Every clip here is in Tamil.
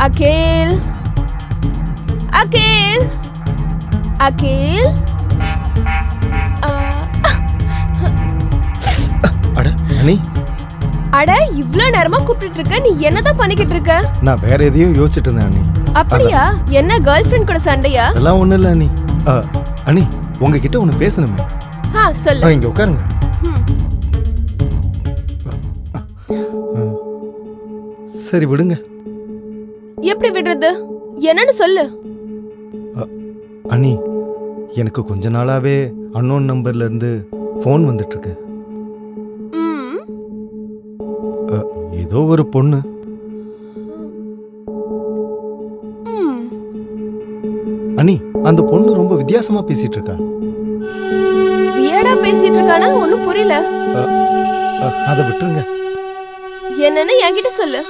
அகில் அகில் அகில் அட அனி, அட இவ்ளோ நேரமா கூப்பிட்டு இருக்க, நீ என்னதான் பண்ணிக்கிட்டு இருக்க? நான் வேற எதையோ யோசிச்சுட்டு இருந்தேன் அனி. அப்படியா? என்ன கேர்ள் ஃப்ரெண்ட் கூட சண்டையா? அதெல்லாம் ஒண்ணும் இல்ல அனி. அனி, உங்ககிட்ட ஒண்ணு பேசணுமே. சொல்லு. இங்க உட்காருங்க. சரி விடுங்க. எப்படி விடுறது? என்னன்னு சொல்லு. அனி, எனக்கு கொஞ்ச நாளாவே அன்னோன் நம்பர்ல இருந்து போன் வந்துட்டு இருக்கு. ஏதோ ஒரு பொண்ணு. அனி, அந்த பொண்ணு ரொம்ப வித்தியாசமா பேசிட்டு இருக்கா. வியடா பேசிட்டு இருக்கானா? ஒண்ணும் புரியல. அத விட்டுருங்க. என்னன்னு என்கிட்ட சொல்லு.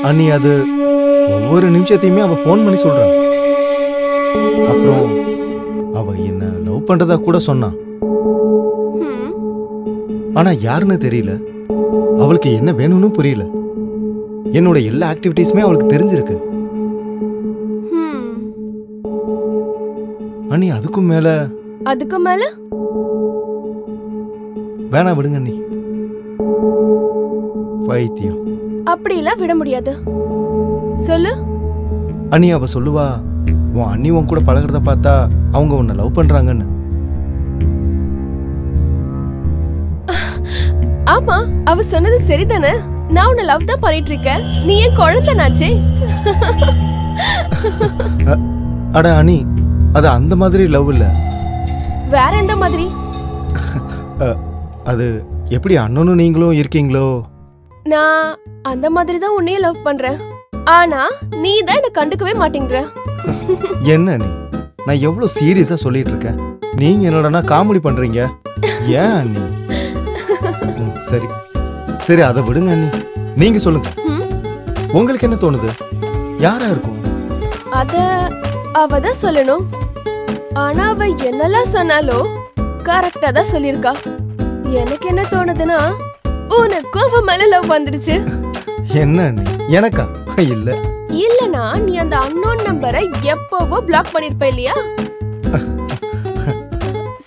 அனி, அது ஒவ்வொரு நிமிஷத்தையுமே அவ போன் பண்ணி சொல்றா. அப்புறம் அவ என்ன லவ் பண்றதா கூட சொன்னா. ஆனா யாருன்னு தெரியல. அவளுக்கு என்ன வேணும்னு புரியல. என்னோட எல்லா ஆக்டிவிட்டீஸுமே அவளுக்கு தெரிஞ்சிருக்கு. அனி, அதுக்கும் மேல வேணா விடுங்க அண்ணி. பைத்தியம். அப்படிலாம் விட முடியாது. சொல்லு. அண்ணி, அவ சொல்லுவா, உன் அண்ணி உன் கூட பழகிறத பார்த்தா அவங்க உன்னை லவ் பண்றாங்கன்னு. ஆமா, அவ சொன்னது சரிதானே. நான் உன்னை லவ் தான் பண்ணிட்டு இருக்கேன். நீ ஏன் குழந்தைனாச்சே? அட அண்ணி, அது அந்த மாதிரி லவ் இல்ல. வேற எந்த மாதிரி? அது எப்படி அண்ணனும் நீங்களும் இருக்கீங்களோ. நான் அந்த மாதிரி தான் உன்னையே லவ் பண்றேன். ஆனா நீ தான் என்ன கண்டுக்கவே மாட்டேங்கற. என்ன நீ? நான் எவ்வளவு சீரியஸா சொல்லிட்டு இருக்கேன். நீங்க என்னடா காமெடி பண்றீங்க? ஏன் அண்ணி? சரி சரி, அதை விடுங்க அண்ணி. நீங்க சொல்லுங்க, உங்களுக்கு என்ன தோணுது? யாரா இருக்கும்? அத அவ தான் சொல்லணும். ஆனா அவ என்னெல்லாம் சொன்னாலோ கரெக்டா தான் சொல்லிருக்கா. எனக்கு என்ன தோணுதுன்னா, உனக்கும் அவ மேல லவ் வந்துடுச்சு. என்ன நீ? எனக்கா? இல்ல இல்லனா நீ அந்த அன்னோன் நம்பரை எப்பவோ பிளாக் பண்ணிருப்ப இல்லையா?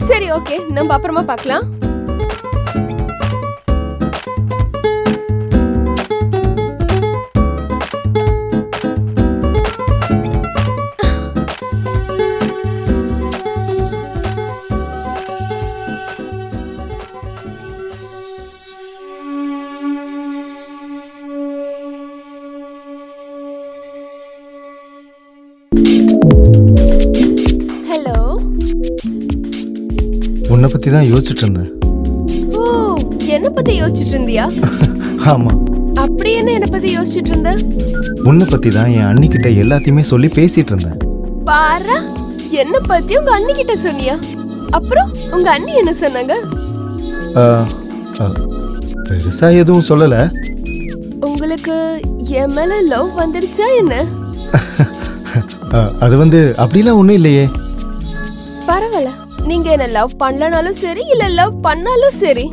சரி, ஓகே, நம்ம அப்புறமா பார்க்கலாம். உன்னை பத்தி தான் யோசிச்சுட்டு இருந்தேன். ஓ, என்ன பத்தி யோசிச்சுட்டு இருந்தியா? ஆமா. அப்படி என்ன என்ன பத்தி யோசிச்சுட்டு இருந்த? உன்னை பத்தி தான் என் அண்ணி கிட்ட எல்லாத்தையுமே சொல்லி பேசிட்டு இருந்தேன். பாரா, என்ன பத்தி உங்க அண்ணி கிட்ட சொன்னியா? அப்புறம் உங்க அண்ணி என்ன சொன்னாங்க? பெருசா எதுவும் சொல்லல. உங்களுக்கு என் மேல லவ் வந்துடுச்சா என்ன? அது வந்து அப்படிலாம் ஒண்ணும் இல்லையே. பரவாயில்ல, நீங்க என்ன லவ் பண்ணலனாலும் சரி, இல்ல லவ் பண்ணாலும் சரி,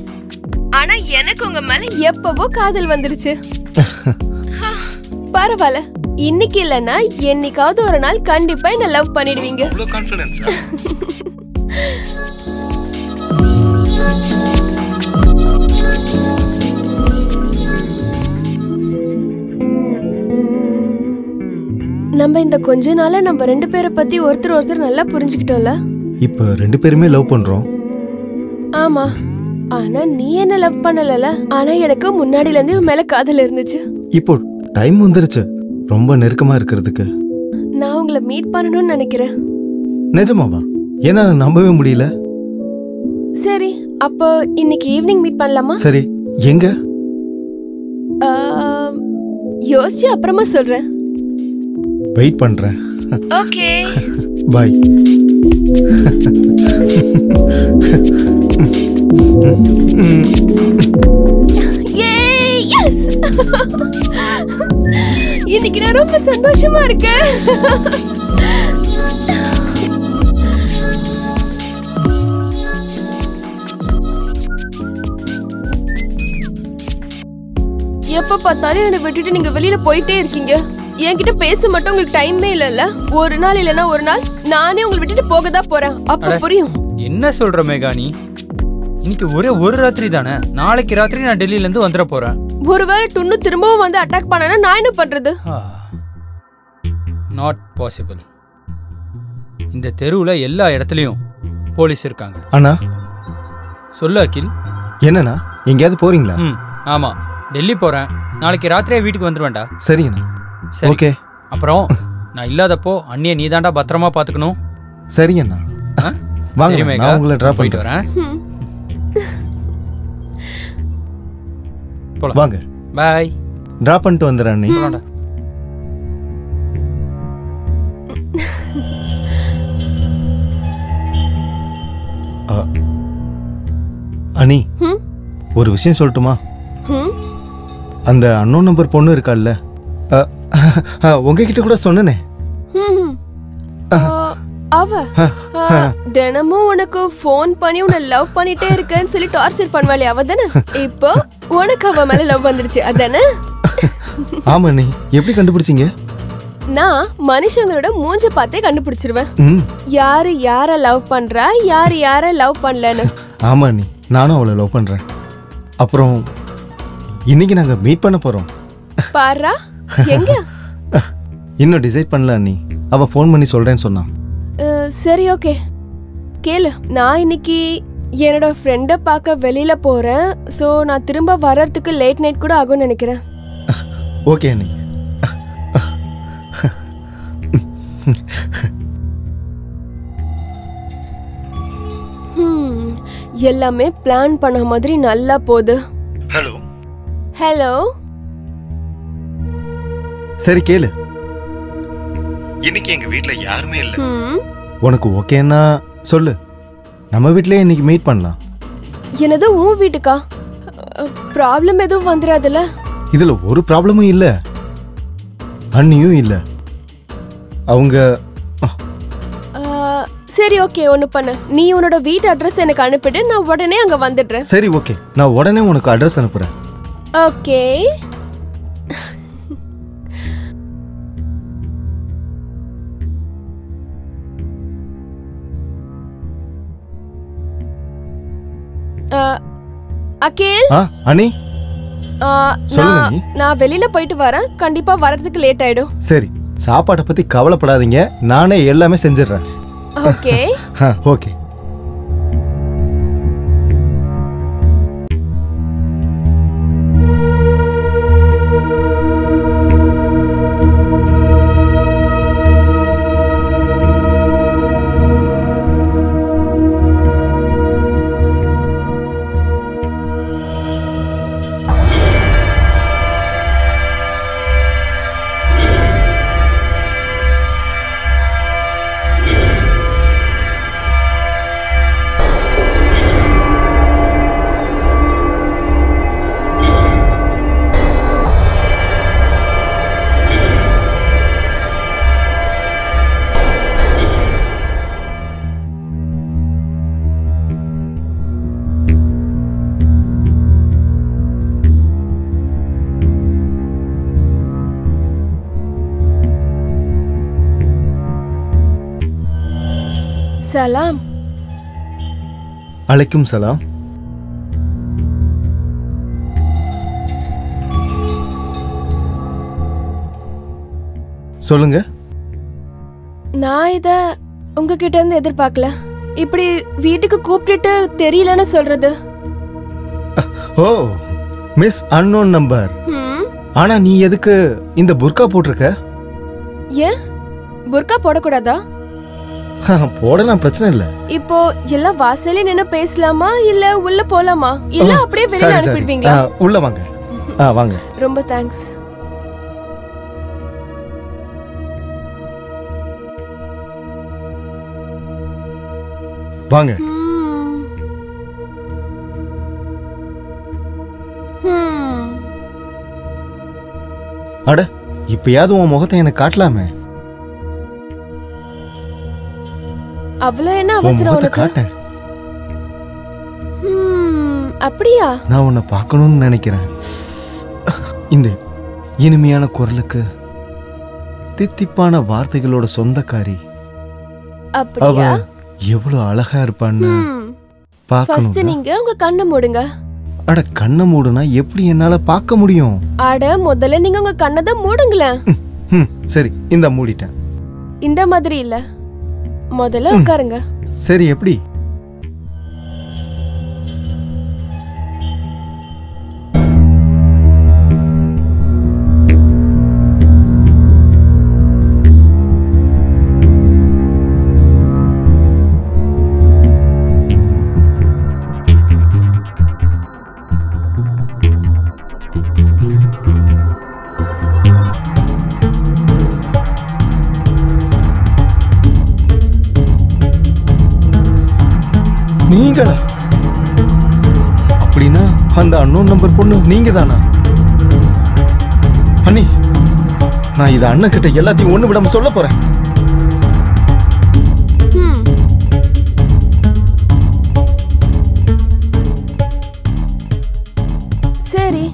ஆனா எனக்கு உங்க மேல எப்பவோ காதல் வந்துருச்சு. பரவாயில்ல, இன்னைக்கு இல்லனா என்னைக்காவது ஒரு நாள் கண்டிப்பா என்ன லவ் பண்ணிடுவீங்க. நம்ம இந்த கொஞ்ச நாளா நம்ம ரெண்டு பேரை பத்தி ஒருத்தர் நல்லா புரிஞ்சுக்கிட்டோம்ல. இப்ப ரெண்டு பேருமே லவ் பண்றோம். ஆமா, ஆனா நீ என்ன லவ் பண்ணலல. ஆனா எனக்கு முன்னாடில இருந்து உன் மேல காதல் இருந்துச்சு. இப்போ டைம் வந்துருச்சு ரொம்ப நெருக்கமா இருக்கிறதுக்கு. நான் உங்களை மீட் பண்ணணும்னு நினைக்கிறேன். நிஜமாவா? ஏன்னா நம்பவே முடியல. சரி, அப்போ இன்னைக்கு ஈவினிங் மீட் பண்ணலாமா? சரி, எங்க? யோசிச்சு அப்புறமா சொல்றேன். வெயிட் பண்றேன். Okay, bye. இன்னைக்கு நான் ரொம்ப சந்தோஷமா இருக்கேன். எப்ப பார்த்தாலும் என்னை விட்டுட்டு நீங்க வெளியில போயிட்டே இருக்கீங்க. என்கிட்ட பேச மட்டும் உங்களுக்கு டைமே இல்லல்ல. ஒரு நாள் இல்லனா ஒரு நாள் நானே உங்களை விட்டுட்டு போக தான் போறேன். அப்ப புரியும். என்ன சொல்ற மேகானி? இன்னைக்கு ஒரே ஒரு ராத்திரி தானே, நாளைக்கு ராத்திரி நான் டெல்லியில இருந்து வந்துட போறேன். ஒருவேளை டுன்னு திரும்பவும் வந்து அட்டாக் பண்ணனா நான் என்ன பண்றது? Not possible. இந்த தெருவுல எல்லா இடத்துலயும் போலீஸ் இருக்காங்க. அண்ணா சொல்லு அகில். என்னண்ணா எங்கேயாவது போறீங்களா? ஆமா, டெல்லி போறேன். நாளைக்கு ராத்திரியே வீட்டுக்கு வந்துருவேன்டா. சரிங்கண்ணா. ஓகே. அப்புறம் நான் இல்லாதப்போ அண்ணியை நீ தாண்டா பத்திரமா பாத்துக்கணும். சரிங்கண்ணா. வாங்க, நான் உங்களை டிராப் போயிட்டு வரேன். போலாம். வாங்க. பை. டிராப் பண்ணிட்டு வந்துடுறேன் அண்ணி. அண்ணி, ஒரு விஷயம் சொல்லட்டுமா? அந்த அன்னோன் நம்பர் பொண்ணு இருக்கால்ல, உங்ககிட்ட கூட சொன்னனே. அவ தினமும் உனக்கு போன் பண்ணி உன்னை லவ் பண்ணிட்டே இருக்கேன்னு சொல்லி டார்ச்சர் பண்ணுவாளே, அவ தானே? இப்போ உனக்கு அவ மேல லவ் வந்துருச்சு, அதானே? ஆமா நீ எப்படி கண்டுபிடிச்சீங்க? நான் மனுஷங்களோட மூஞ்ச பார்த்தே கண்டுபிடிச்சிருவேன். யாரு யார லவ் பண்றா, யாரு யார லவ் பண்ணலன்னு. ஆமா நீ, நானும் அவளை லவ் பண்றேன். அப்புறம் இன்னைக்கு நாங்க மீட் பண்ண போறோம். பாரா, எங்க? இன்னும் டிசைட் பண்ணல அண்ணி. அவ ஃபோன் பண்ணி சொல்றேன்னு சொன்னா. சரி, ஓகே. கேளு, நான் இன்னைக்கு என்னோட ஃப்ரெண்டை பார்க்க வெளியில போறேன். ஸோ நான் திரும்ப வர்றதுக்கு லேட் நைட் கூட ஆகும்னு நினைக்கிறேன். ஓகே அண்ணி. எல்லாமே பிளான் பண்ண மாதிரி நல்லா போகுது. Hello hello. சரி கேளு, இன்னைக்கு எங்க வீட்ல யாருமே இல்ல. உனக்கு ஓகேன்னா சொல்லு, நம்ம வீட்லயே இன்னைக்கு மீட் பண்ணலாம். என்னது உன் வீட்டுக்கா? ப்ராப்ளம் எதுவும் வந்துடாதுல? இதுல ஒரு ப்ராப்ளமும் இல்ல, அண்ணியும் இல்ல. அவங்க சரி, ஓகே. ஒன்னு பண்ணு, நீ உன்னோட வீட்டு அட்ரஸ் எனக்கு அனுப்பிடு, நான் உடனே அங்க வந்துடுறேன். சரி, ஓகே. நான் உடனே உனக்கு அட்ரஸ் அனுப்புறேன். ஓகே. அகில். அனி, நான் வெளியில போயிட்டு வரேன். கண்டிப்பா வரதுக்கு லேட் ஆயிடும். சரி, சாப்பாட்டை பத்தி கவலைப்படாதீங்க, நானே எல்லாமே செஞ்சிடுறேன். ஓகே. ஓகே. சலாம். அலைக்கும் சலாம். சொல்லுங்க. நான் இத உங்ககிட்ட இருந்து எதிர்பார்க்கல. இப்படி வீட்டுக்கு கூப்பிட்டுட்டு தெரியலன்னு சொல்றது. ஓ, மிஸ் அன்னோன் நம்பர். ஆனா நீ எதுக்கு இந்த புர்கா போட்டிருக்க? ஏன் புர்கா போடக்கூடாதா? போடலாம், பிரச்சனை இல்ல. இப்போ எல்லாம் வாசல்ல நின்னு பேசலாமா இல்ல உள்ள போலாமா இல்ல அப்படியே வெளிய அனுப்பிடுவீங்களா? உள்ள வாங்க. வாங்க. ரொம்ப தேங்க்ஸ். வாங்க. அட, இப்பயாவது உன் முகத்தை எனக்கு காட்டலாமே. அவ்வளவு என்ன அவசரம் உனக்கு? காட்டேன். அப்படியா? நான் உன்னை பார்க்கணும்னு நினைக்கிறேன். இந்த இனிமையான குரலுக்கு தித்திப்பான வார்த்தைகளோட சொந்தக்காரி அவ அப்படியா? எவ்வளவு அழகா இருப்பான்னு ஃபர்ஸ்ட் பார்க்கணும். நீங்க உங்க கண்ணை மூடுங்க. அட கண்ணை மூடுனா எப்படி என்னால பார்க்க முடியும்? அட முதல்ல நீங்க உங்க கண்ணை தான் மூடுங்களேன். சரி இந்த மூடிட்டேன். இந்த மாதிரி இல்ல, முதல்ல உட்காருங்க. சரி எப்படி? நீங்களா? அப்படின்னா அந்த அன்னோன் நம்பர் பொண்ணு நீங்க தானா? அண்ணி, நான் இத அண்ணன் கிட்ட எல்லாத்தையும் ஒண்ணு விடாம சொல்ல போறேன். சரி,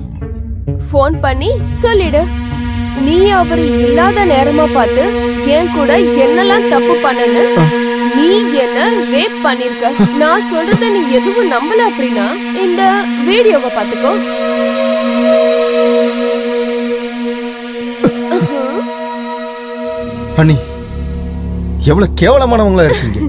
ஃபோன் பண்ணி சொல்லிடு. நீ அவரு இல்லாத நேரமா பார்த்து என் கூட என்னெல்லாம் தப்பு பண்ணனு, நீ என்ன ரேப் பண்ணிருக்க, நான் சொல்றத நீ எதுவும் நம்பல அப்படின்னா இந்த வீடியோவை பார்த்துக்கோ. அண்ணி, எவ்வளவு கேவலமானவங்களா இருக்கீங்க.